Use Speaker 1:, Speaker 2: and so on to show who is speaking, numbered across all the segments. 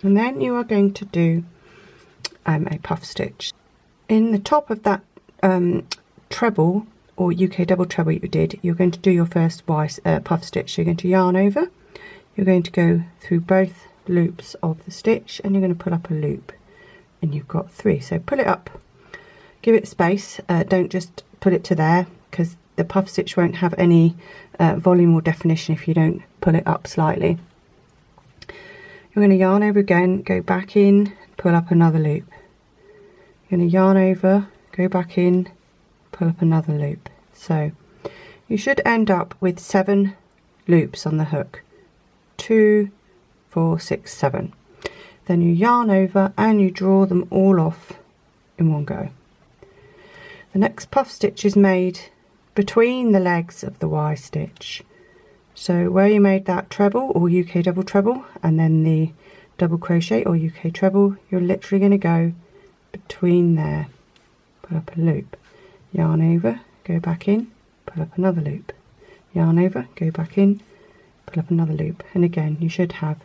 Speaker 1: and then you are going to do a puff stitch. In the top of that treble or UK double treble you did, you're going to do your first puff stitch. You're going to yarn over, you're going to go through both loops of the stitch, and you're going to pull up a loop, and you've got 3. So pull it up, give it space, don't just put it to there, because the puff stitch won't have any volume or definition if you don't pull it up slightly. You're going to yarn over again, go back in, pull up another loop. You're going to yarn over, go back in, pull up another loop. So you should end up with 7 loops on the hook. 2, 4, 6, 7. Then you yarn over and you draw them all off in one go. The next puff stitch is made between the legs of the Y stitch. So where you made that treble or UK double treble and then the double crochet or UK treble, you're literally going to go between there, pull up a loop, yarn over, go back in, pull up another loop, yarn over, go back in, pull up another loop, and again you should have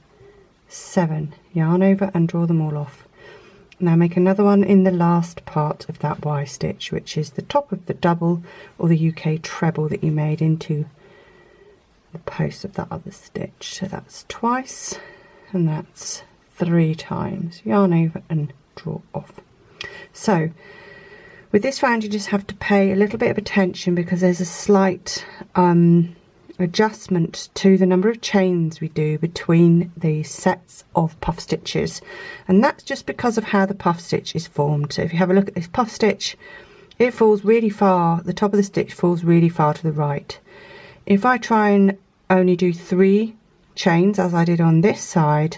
Speaker 1: 7. Yarn over and draw them all off. Now make another one in the last part of that Y stitch, which is the top of the double or the UK treble that you made into the post of that other stitch. So that's twice, and that's 3 times. Yarn over and draw off. So with this round you just have to pay a little bit of attention, because there's a slight adjustment to the number of chains we do between the sets of puff stitches, and that's just because of how the puff stitch is formed. So if you have a look at this puff stitch, it falls really far, the top of the stitch falls really far to the right. If I try and only do 3 chains as I did on this side,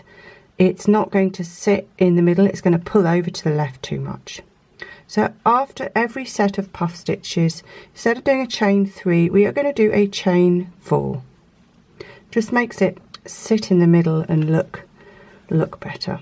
Speaker 1: it's not going to sit in the middle, it's going to pull over to the left too much. So after every set of puff stitches, instead of doing a chain 3, we are going to do a chain 4. Just makes it sit in the middle and look better.